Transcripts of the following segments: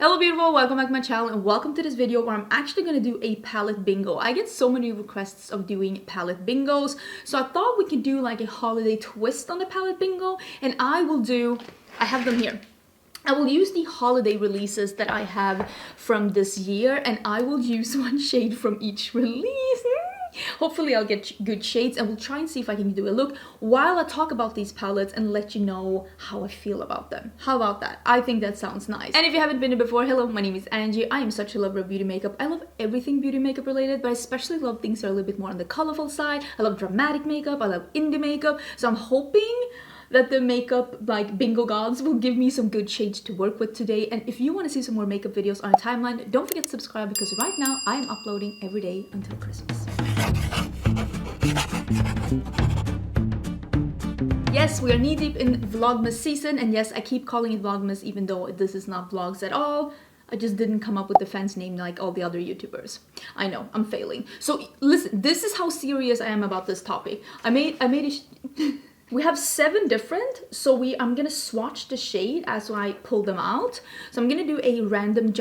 Hello beautiful, welcome back to my channel and welcome to this video where I'm actually going to do a palette bingo. I get so many requests of doing palette bingos, so I thought we could do like a holiday twist on the palette bingo, and I have them here. I will use the holiday releases that I have from this year, and I will use one shade from each release. Hopefully I'll get good shades, and we'll try and see if I can do a look while I talk about these palettes and let you know how I feel about them. How about that? I think that sounds nice. And if you haven't been here before, hello, my name is Angie. I am such a lover of beauty makeup. I love everything beauty makeup related, but I especially love things that are a little bit more on the colorful side. I love dramatic makeup. I love indie makeup. So I'm hoping that the makeup like bingo gods will give me some good shades to work with today. And if you want to see some more makeup videos on a timeline, don't forget to subscribe, because right now I am uploading every day until Christmas. Yes, we are knee deep in Vlogmas season, and yes, I keep calling it Vlogmas even though this is not vlogs at all. I just didn't come up with the fancy name like all the other YouTubers. I know, I'm failing. So listen, this is how serious I am about this topic. I made we have 7 different, so I'm gonna swatch the shade as I pull them out. So I'm gonna do a random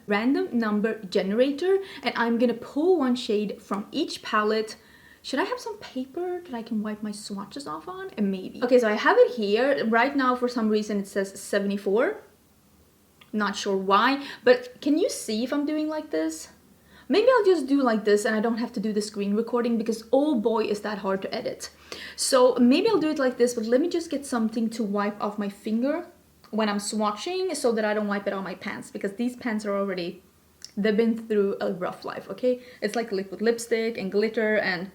random number generator, and I'm gonna pull one shade from each palette. Should I have some paper that I can wipe my swatches off on? And maybe. Okay, so I have it here. Right now, for some reason, it says 74. Not sure why, but can you see if I'm doing like this? Maybe I'll just do like this and I don't have to do the screen recording, because oh boy is that hard to edit. So maybe I'll do it like this, but let me just get something to wipe off my finger when I'm swatching so that I don't wipe it on my pants, because these pants are already, they've been through a rough life, okay? It's like liquid lipstick and glitter, and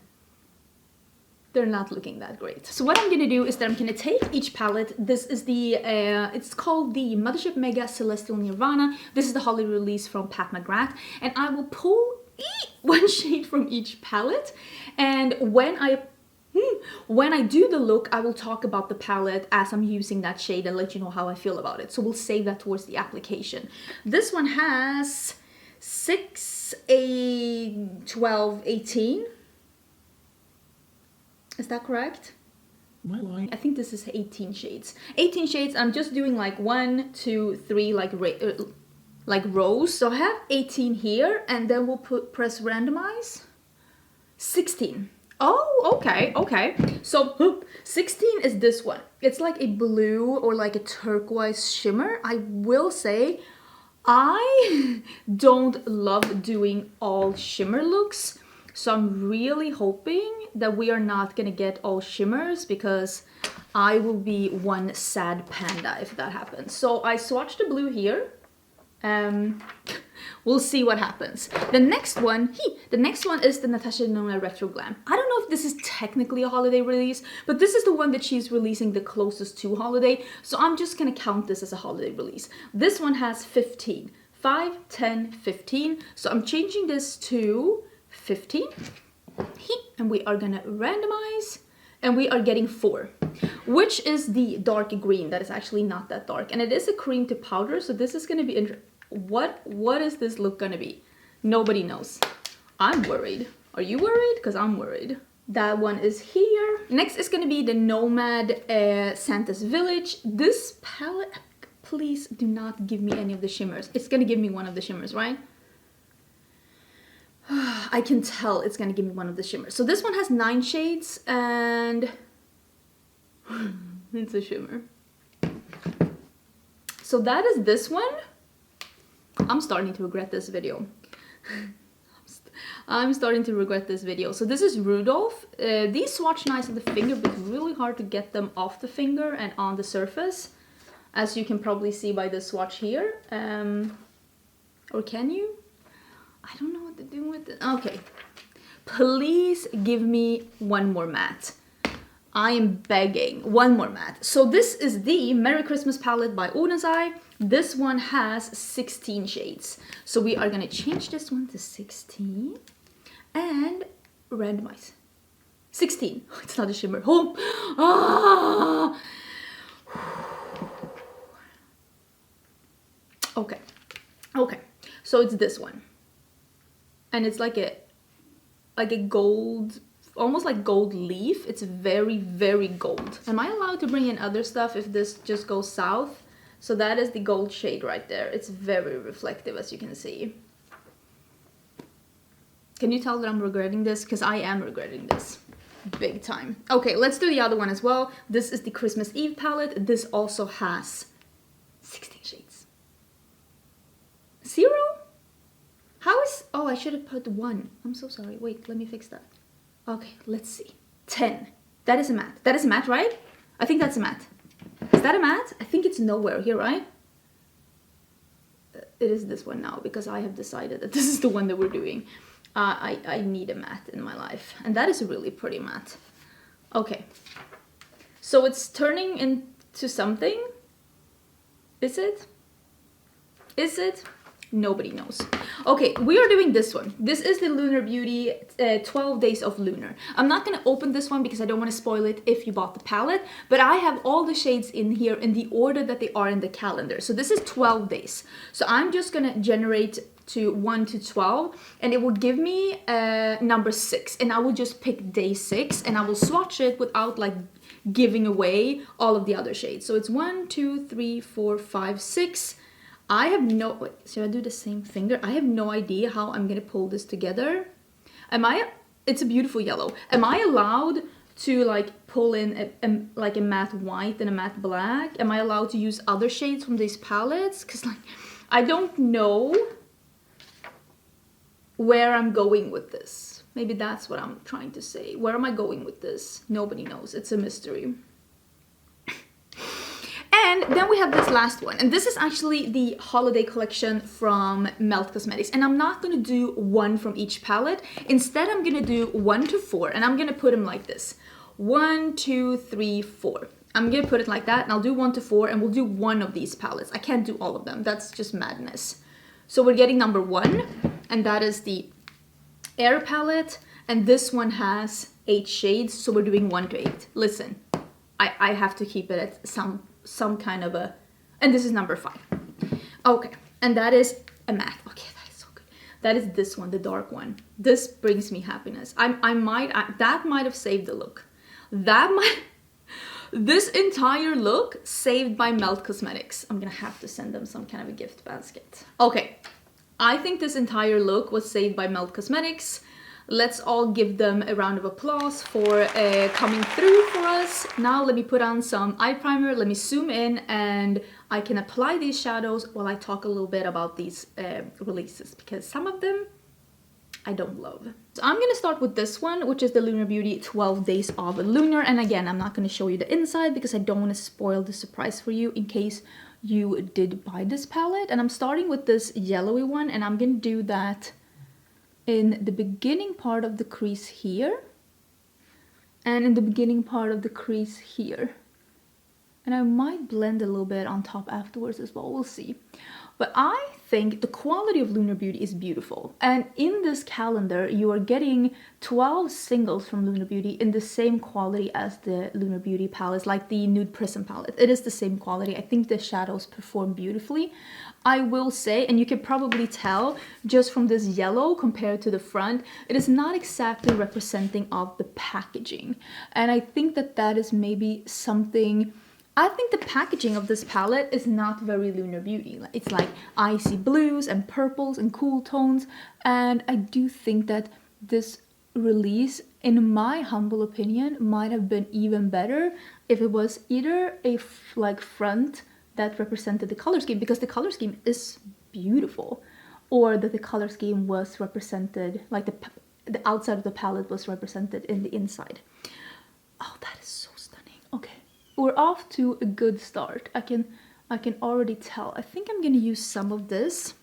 they're not looking that great. So what I'm gonna do is that I'm gonna take each palette. This is the, it's called the Mothership Mega Celestial Nirvana. This is the holiday release from Pat McGrath. And I will pull one shade from each palette. And when I do the look, I will talk about the palette as I'm using that shade and let you know how I feel about it. So we'll save that towards the application. This one has 6, 8, 12, 18. Is that correct? Am I lying? I think this is 18 shades. 18 shades. I'm just doing like 1, 2, 3 like rows. So I have 18 here, and then we'll press randomize. 16. Oh, okay. So 16 is this one. It's like a blue or like a turquoise shimmer. I will say I don't love doing all shimmer looks. So I'm really hoping that we are not gonna get all shimmers, because I will be one sad panda if that happens. So I swatched the blue here. We'll see what happens. The next one is the Natasha Denona Retro Glam. I don't know if this is technically a holiday release, but this is the one that she's releasing the closest to holiday. So I'm just gonna count this as a holiday release. This one has 15. 5, 10, 15. So I'm changing this to 15, and we are gonna randomize, and we are getting 4, which is the dark green that is actually not that dark, and it is a cream to powder. So this is gonna be what is this look gonna be? Nobody knows. I'm worried. Are you worried? Because I'm worried. That one is here. Next is gonna be the Nomad Santa's Village. This palette, please do not give me any of the shimmers. It's gonna give me one of the shimmers, right? I can tell it's gonna give me one of the shimmers. So this one has 9 shades, and it's a shimmer. So that is this one. I'm starting to regret this video. I'm starting to regret this video. So this is Rudolph. These swatch nice on the finger, but it's really hard to get them off the finger and on the surface, as you can probably see by the swatch here. Or can you? I don't know what to do with it. Okay, please give me one more matte. I am begging, one more matte. So this is the Merry Christmas palette by Oden. This one has 16 shades. So we are gonna change this one to 16 and randomize. 16. Oh, it's not a shimmer. Oh, ah. Okay. So it's this one. And it's like a gold, almost like gold leaf. It's very, very gold. Am I allowed to bring in other stuff if this just goes south? So that is the gold shade right there. It's very reflective, as you can see. Can you tell that I'm regretting this? Because I am regretting this. Big time. Okay, let's do the other one as well. This is the Christmas Eve palette. This also has 16 shades. 0? How is... Oh, I should have put 1. I'm so sorry. Wait, let me fix that. Okay, let's see. 10. That is a matte. That is a matte, right? I think that's a matte. Is that a matte? I think it's nowhere here, right? It is this one now, because I have decided that this is the one that we're doing. I need a matte in my life. And that is a really pretty matte. Okay. So it's turning into something. Is it? Is it? Nobody knows. Okay, we are doing this one. This is the Lunar Beauty 12 Days of Lunar. I'm not going to open this one because I don't want to spoil it if you bought the palette, but I have all the shades in here in the order that they are in the calendar. So this is 12 days. So I'm just going to generate to 1 to 12 and it will give me number 6, and I will just pick day 6 and I will swatch it without like giving away all of the other shades. So it's 1, 2, 3, 4, 5, 6. I have no... Wait, should I do the same finger? I have no idea how I'm gonna pull this together. It's a beautiful yellow. Am I allowed to like pull in like a matte white and a matte black? Am I allowed to use other shades from these palettes? Because like, I don't know where I'm going with this. Maybe that's what I'm trying to say. Where am I going with this? Nobody knows. It's a mystery. And then we have this last one, and this is actually the holiday collection from Melt Cosmetics, and I'm not gonna do one from each palette. Instead, I'm gonna do 1 to 4, and I'm gonna put them like this. 1, 2, 3, 4. I'm gonna put it like that, and I'll do 1 to 4, and we'll do one of these palettes. I can't do all of them, that's just madness. So we're getting number 1, and that is the Air palette, and this one has 8 shades, so we're doing 1 to 8. Listen, I have to keep it at some kind of a... And this is number 5. Okay, and that is a matte. Okay, that is so good. That is this one, the dark one. This brings me happiness. That might have saved the look. This entire look saved by Melt Cosmetics. I'm gonna have to send them some kind of a gift basket. Okay, I think this entire look was saved by Melt Cosmetics. Let's all give them a round of applause for coming through for us. Now let me put on some eye primer, let me zoom in, and I can apply these shadows while I talk a little bit about these releases, because some of them I don't love. So I'm gonna start with this one, which is the Lunar Beauty 12 Days of Lunar. And again, I'm not gonna show you the inside because I don't wanna spoil the surprise for you in case you did buy this palette. And I'm starting with this yellowy one, and I'm gonna do that in the beginning part of the crease here and in the beginning part of the crease here, and I might blend a little bit on top afterwards as well, we'll see. But I think the quality of Lunar Beauty is beautiful, and in this calendar you are getting 12 singles from Lunar Beauty in the same quality as the Lunar Beauty palettes, like the Nude Prism palette. It is the same quality. I think the shadows perform beautifully. I will say, and you can probably tell just from this yellow compared to the front, it is not exactly representing of the packaging. And I think that that is maybe something... I think the packaging of this palette is not very Lunar Beauty. It's like icy blues and purples and cool tones. And I do think that this release, in my humble opinion, might have been even better if it was either a front that represented the color scheme, because the color scheme is beautiful, or that the color scheme was represented, like the outside of the palette was represented in the inside. Oh, that is so stunning. Okay, we're off to a good start. I can already tell. I think I'm gonna use some of this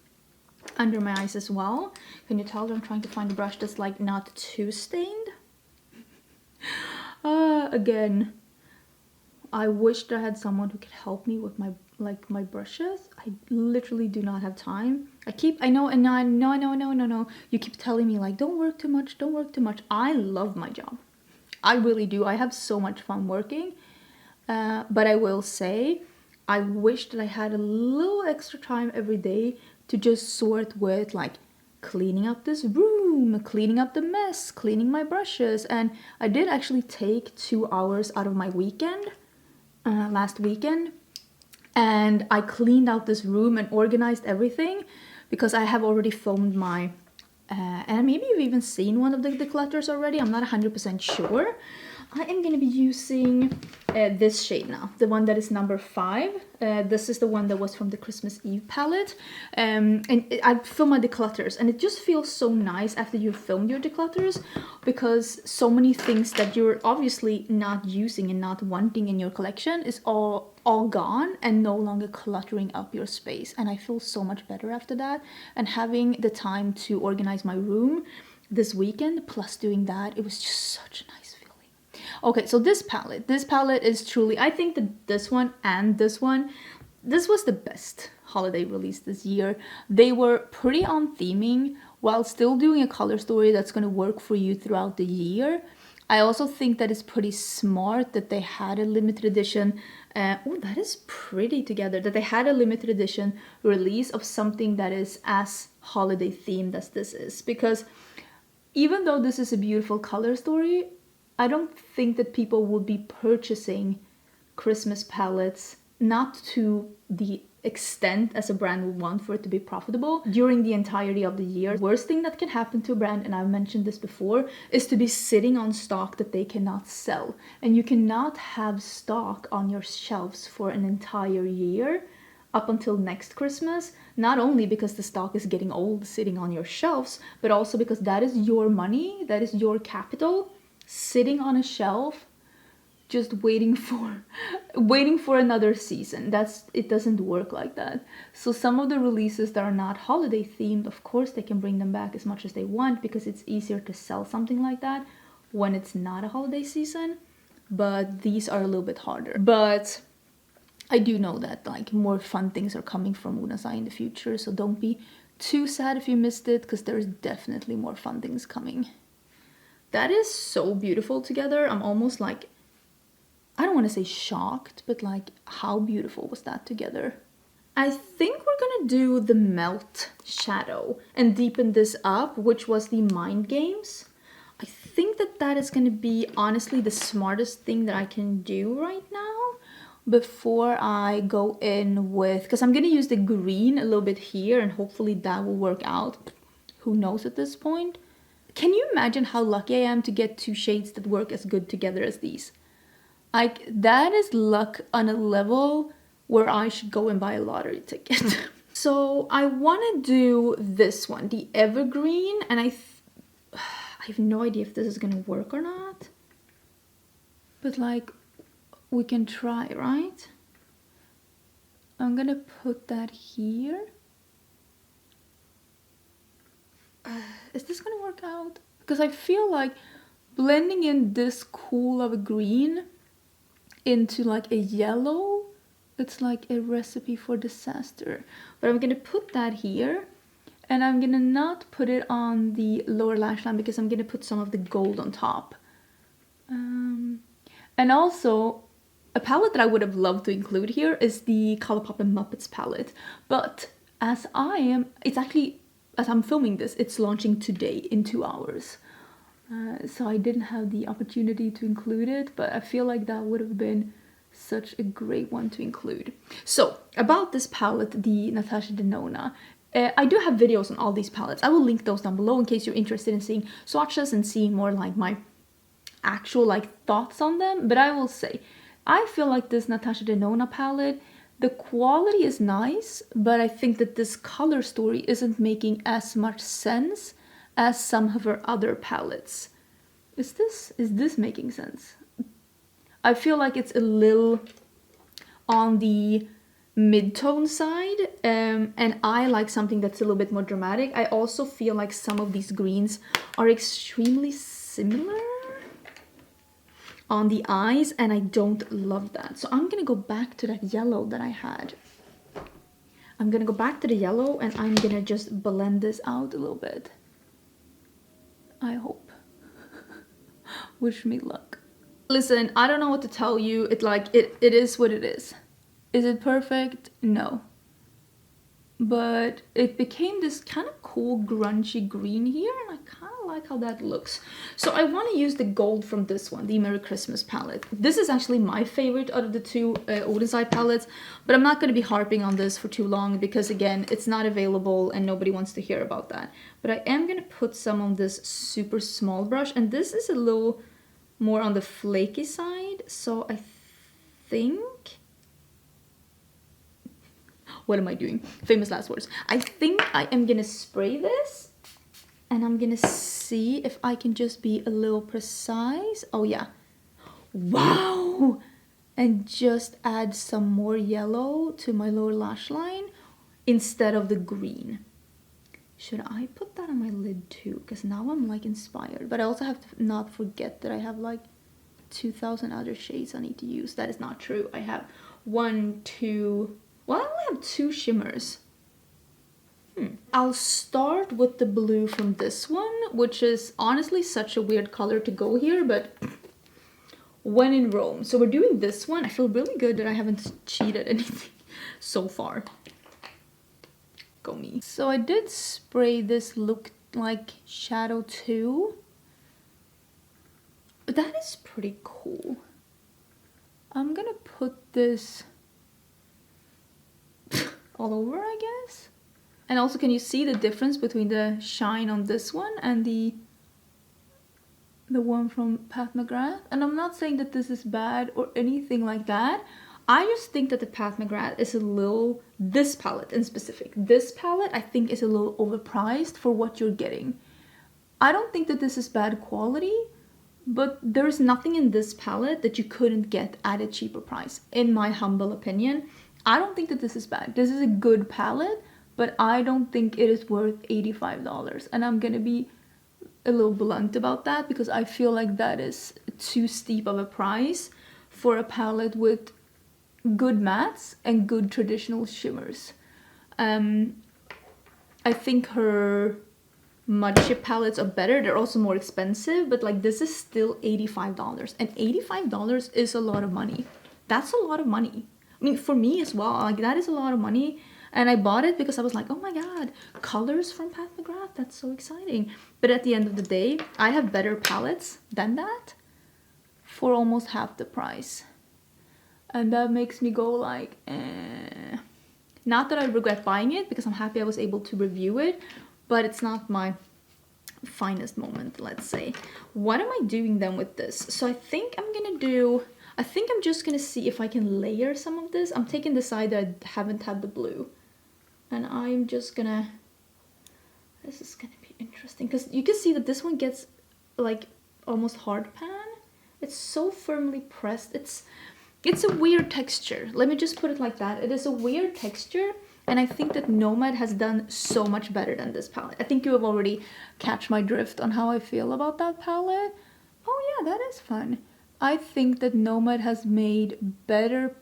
under my eyes as well. Can you tell that I'm trying to find a brush that's like not too stained? Again, I wish that I had someone who could help me with my brushes. I literally do not have time. I know. You keep telling me like, don't work too much, don't work too much. I love my job. I really do. I have so much fun working. But I will say, I wish that I had a little extra time every day to just sort with like cleaning up this room, cleaning up the mess, cleaning my brushes. And I did actually take 2 hours out of my weekend last weekend And I cleaned out this room and organized everything because I have already filmed my and maybe you've even seen one of the declutters already. I'm not 100% sure. I am going to be using this shade now, the one that is number 5. This is the one that was from the Christmas Eve palette. And I film my declutters, and it just feels so nice after you've filmed your declutters, because so many things that you're obviously not using and not wanting in your collection is all gone and no longer cluttering up your space. And I feel so much better after that. And having the time to organize my room this weekend, plus doing that, it was just such a nice feeling. Okay, so this palette is truly, I think that this one and this one, this was the best holiday release this year. They were pretty on theming while still doing a color story that's going to work for you throughout the year. I also think that it's pretty smart that they had a limited edition, oh, that is pretty together, that they had a limited edition release of something that is as holiday themed as this is. Because even though this is a beautiful color story, I don't think that people would be purchasing Christmas palettes, not to the extent as a brand would want for it to be profitable during the entirety of the year. The worst thing that can happen to a brand, and I've mentioned this before, is to be sitting on stock that they cannot sell. And you cannot have stock on your shelves for an entire year up until next Christmas, not only because the stock is getting old sitting on your shelves, but also because that is your money, that is your capital sitting on a shelf just waiting for another season. It doesn't work like that. So some of the releases that are not holiday themed, of course they can bring them back as much as they want because it's easier to sell something like that when it's not a holiday season, but these are a little bit harder. But I do know that like more fun things are coming from Unasai in the future, so don't be too sad if you missed it, because there's definitely more fun things coming. That is so beautiful together. I'm almost like, I don't want to say shocked, but like, how beautiful was that together? I think we're gonna do the Melt shadow and deepen this up, which was the Mind Games. I think that that is gonna be honestly the smartest thing that I can do right now before I go in with, because I'm gonna use the green a little bit here and hopefully that will work out. Who knows at this point? Can you imagine how lucky I am to get 2 shades that work as good together as these? Like, that is luck on a level where I should go and buy a lottery ticket. So I want to do this one, the Evergreen, and I have no idea if this is going to work or not. But like, we can try, right? I'm going to put that here. Is this gonna work out? Because I feel like blending in this cool of a green into like a yellow, it's like a recipe for disaster. But I'm gonna put that here, and I'm gonna not put it on the lower lash line because I'm gonna put some of the gold on top. And also, a palette that I would have loved to include here is the Colourpop and Muppets palette. But as I'm filming this, it's launching today in 2 hours. So I didn't have the opportunity to include it, but I feel like that would have been such a great one to include. So about this palette, the Natasha Denona, I do have videos on all these palettes. I will link those down below in case you're interested in seeing swatches and seeing more like my actual like thoughts on them. But I will say, I feel like this Natasha Denona palette, the quality is nice, but I think that this color story isn't making as much sense as some of her other palettes. Is this making sense? I feel like it's a little on the mid-tone side, and I like something that's a little bit more dramatic. I also feel like some of these greens are extremely similar on the eyes, and I don't love that. So I'm gonna go back to that yellow that I had. I'm gonna go back to the yellow and I'm gonna just blend this out a little bit. I hope. Wish me luck. Listen, I don't know what to tell you. It is what it is. Is it perfect? No. But it became this kind of cool grungy green here, and I kind of like how that looks. So I want to use the gold from this one, the Merry Christmas palette. This is actually my favorite out of the two Oden's Eye palettes, but I'm not going to be harping on this for too long because again, it's not available and nobody wants to hear about that. But I am going to put some on this super small brush, and this is a little more on the flaky side, so I think... What am I doing? Famous last words. I think I am gonna spray this and I'm gonna see if I can just be a little precise. Oh yeah. Wow! And just add some more yellow to my lower lash line instead of the green. Should I put that on my lid too? Because now I'm like inspired. But I also have to not forget that I have like 2,000 other shades I need to use. That is not true. I have 1, 2... Well, I only have 2 shimmers. I'll start with the blue from this one, which is honestly such a weird color to go here, but when in Rome. So we're doing this one. I feel really good that I haven't cheated anything so far. Go me. So I did spray this look like shadow too. But that is pretty cool. I'm gonna put this all over, I guess. And also, can you see the difference between the shine on this one and the one from Pat McGrath? And I'm not saying that this is bad or anything like that. I just think that the Pat McGrath is a little, this palette in specific, this palette I think is a little overpriced for what you're getting. I don't think that this is bad quality, but there's nothing in this palette that you couldn't get at a cheaper price, in my humble opinion. I don't think that this is bad. This is a good palette, but I don't think it is worth $85. And I'm gonna be a little blunt about that because I feel like that is too steep of a price for a palette with good mattes and good traditional shimmers. I think her mud chip palettes are better. They're also more expensive, but like this is still $85. And $85 is a lot of money. That's a lot of money. I mean, for me as well, like that is a lot of money. And I bought it because I was like, oh my god, colors from Pat McGrath, that's so exciting. But at the end of the day, I have better palettes than that for almost half the price. And that makes me go like, eh. Not that I regret buying it because I'm happy I was able to review it, but it's not my finest moment, let's say. What am I doing then with this? So I think I'm just gonna see if I can layer some of this. I'm taking the side that I haven't had the blue. And I'm just gonna... This is gonna be interesting. Because you can see that this one gets like almost hard pan. It's so firmly pressed. It's a weird texture. Let me just put it like that. It is a weird texture. And I think that Nomad has done so much better than this palette. I think you have already catch my drift on how I feel about that palette. Oh yeah, that is fun. I think that Nomad has made better...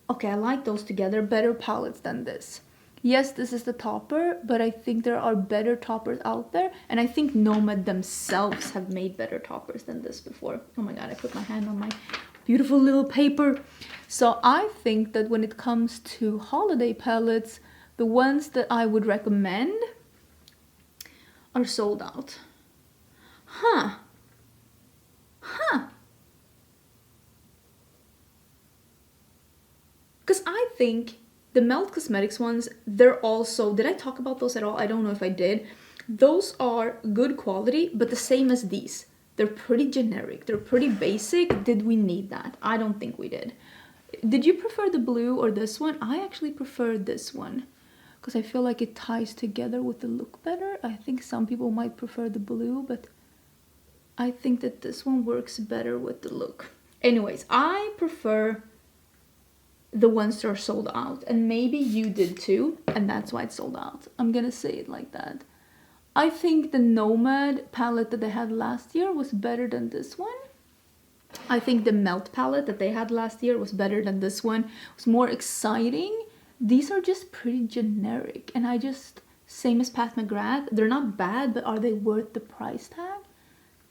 Okay, I like those together, better palettes than this. Yes, this is the topper, but I think there are better toppers out there. And I think Nomad themselves have made better toppers than this before. Oh my god, I put my hand on my beautiful little paper. So I think that when it comes to holiday palettes, the ones that I would recommend are sold out. Huh. Because I think the Melt Cosmetics ones, they're also... Did I talk about those at all? I don't know if I did. Those are good quality, but the same as these. They're pretty generic. They're pretty basic. Did we need that? I don't think we did. Did you prefer the blue or this one? I actually prefer this one because I feel like it ties together with the look better. I think some people might prefer the blue, but I think that this one works better with the look. Anyways, I prefer the ones that are sold out, and maybe you did too, and that's why it's sold out. I'm gonna say it like that. I think the Nomad palette that they had last year was better than this one. I think the Melt palette that they had last year was better than this one. It was more exciting. These are just pretty generic, and I just, same as Pat McGrath, they're not bad, but are they worth the price tag?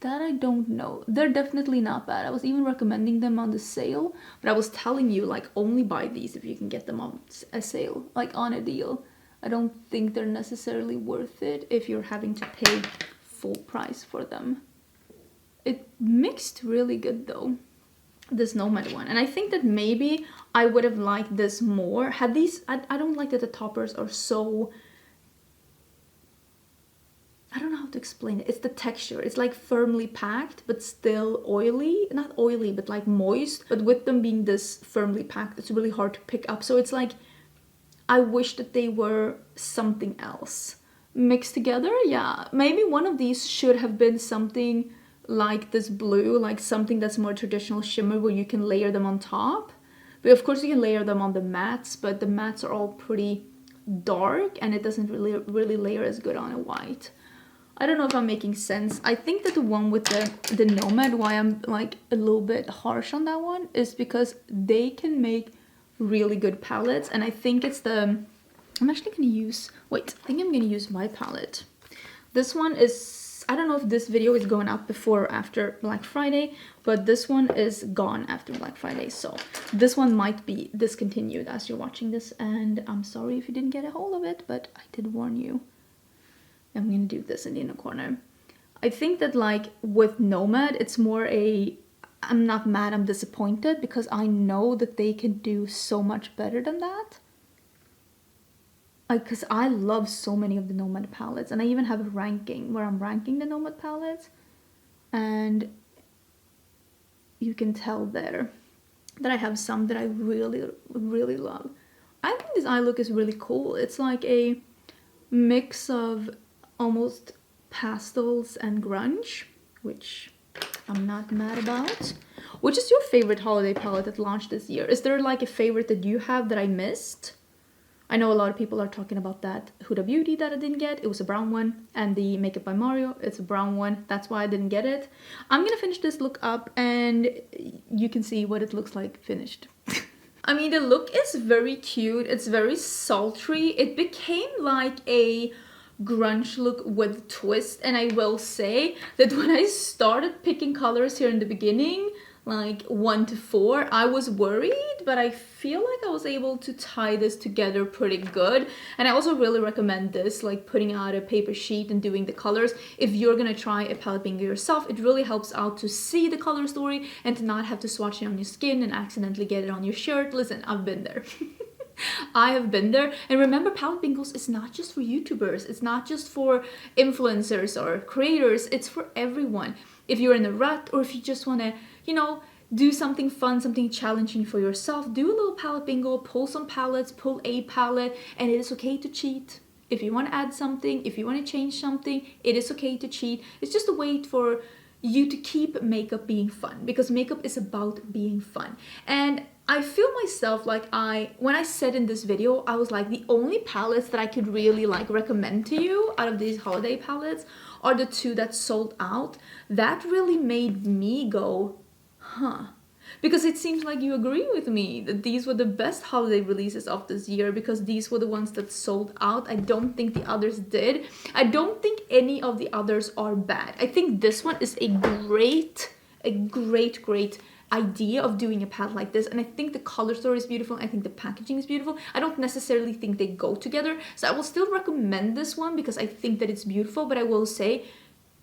That I don't know. They're definitely not bad. I was even recommending them on the sale, but I was telling you, like, only buy these if you can get them on a sale, like on a deal. I don't think they're necessarily worth it if you're having to pay full price for them. It mixed really good though, this Nomad one. And I think that maybe I would have liked this more. Had these, I don't like that the toppers are so, I don't know how to explain it. It's the texture. It's like firmly packed, but still oily. Not oily, but like moist. But with them being this firmly packed, it's really hard to pick up. So it's like, I wish that they were something else. Mixed together, yeah. Maybe one of these should have been something like this blue, like something that's more traditional shimmer where you can layer them on top. But of course you can layer them on the mattes, but the mattes are all pretty dark and it doesn't really layer as good on a white. I don't know if I'm making sense. I think that the one with the Nomad, why I'm like a little bit harsh on that one, is because they can make really good palettes. And I think it's the, I'm actually gonna use, wait, I think I'm gonna use my palette. This one is, I don't know if this video is going up before or after Black Friday, but this one is gone after Black Friday. So this one might be discontinued as you're watching this, and I'm sorry if you didn't get a hold of it, but I did warn you. I'm gonna do this in the inner corner. I think that like with Nomad, it's more a, I'm not mad, I'm disappointed, because I know that they can do so much better than that. Like, because I love so many of the Nomad palettes, and I even have a ranking where I'm ranking the Nomad palettes, and you can tell there that I have some that I really, really love. I think this eye look is really cool. It's like a mix of almost pastels and grunge, which I'm not mad about. Which is your favorite holiday palette that launched this year? Is there like a favorite that you have that I missed? I know a lot of people are talking about that Huda Beauty that I didn't get. It was a brown one. And the Makeup by Mario, it's a brown one. That's why I didn't get it. I'm gonna finish this look up and you can see what it looks like finished. I mean, the look is very cute. It's very sultry. It became like a grunge look with twist. And I will say that when I started picking colors here in the beginning, like 1 to 4, I was worried, but I feel like I was able to tie this together pretty good. And I also really recommend this, like putting out a paper sheet and doing the colors. If you're gonna try a palette bingo yourself, it really helps out to see the color story and to not have to swatch it on your skin and accidentally get it on your shirt. Listen, I've been there. I have been there. And remember, palette bingos is not just for YouTubers. It's not just for influencers or creators. It's for everyone. If you're in a rut, or if you just want to, you know, do something fun, something challenging for yourself, do a little palette bingo, pull some palettes, pull a palette, and it is okay to cheat. If you want to add something, if you want to change something, it is okay to cheat. It's just a way for you to keep makeup being fun, because makeup is about being fun. And I feel myself like when I said in this video, I was like, the only palettes that I could really like recommend to you out of these holiday palettes are the 2 that sold out. That really made me go, huh? Because it seems like you agree with me that these were the best holiday releases of this year, because these were the ones that sold out. I don't think the others did. I don't think any of the others are bad. I think this one is a great idea of doing a palette like this, and I think the color story is beautiful. I think the packaging is beautiful. I don't necessarily think they go together, so I will still recommend this one because I think that it's beautiful. But I will say,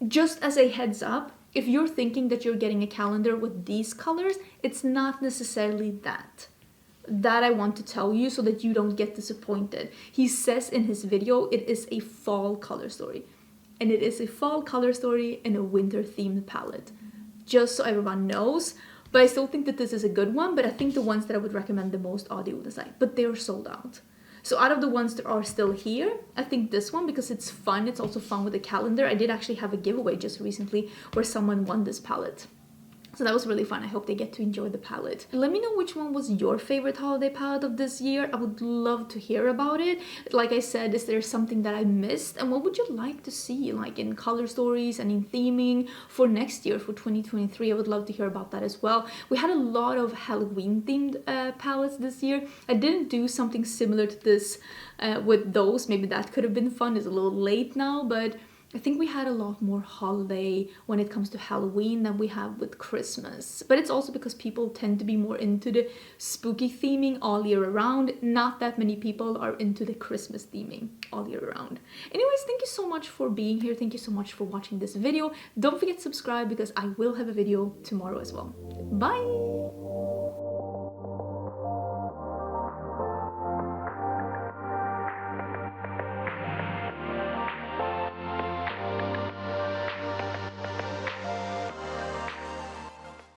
just as a heads up, if you're thinking that you're getting a calendar with these colors, it's not necessarily that. That I want to tell you so that you don't get disappointed. He says in his video it is a fall color story, and it is a fall color story in a winter themed palette, just so everyone knows. But I still think that this is a good one. But I think the ones that I would recommend the most are the Oden side. But they're sold out. So out of the ones that are still here, I think this one, because it's fun. It's also fun with the calendar. I did actually have a giveaway just recently where someone won this palette. So that was really fun. I hope they get to enjoy the palette. Let me know which one was your favorite holiday palette of this year. I would love to hear about it. Like I said, is there something that I missed? And what would you like to see, like in color stories and in theming for next year, for 2023? I would love to hear about that as well. We had a lot of Halloween themed palettes this year. I didn't do something similar to this with those. Maybe that could have been fun. It's a little late now, but I think we had a lot more holiday when it comes to Halloween than we have with Christmas. But it's also because people tend to be more into the spooky theming all year around. Not that many people are into the Christmas theming all year around. Anyways, thank you so much for being here. Thank you so much for watching this video. Don't forget to subscribe because I will have a video tomorrow as well. Bye!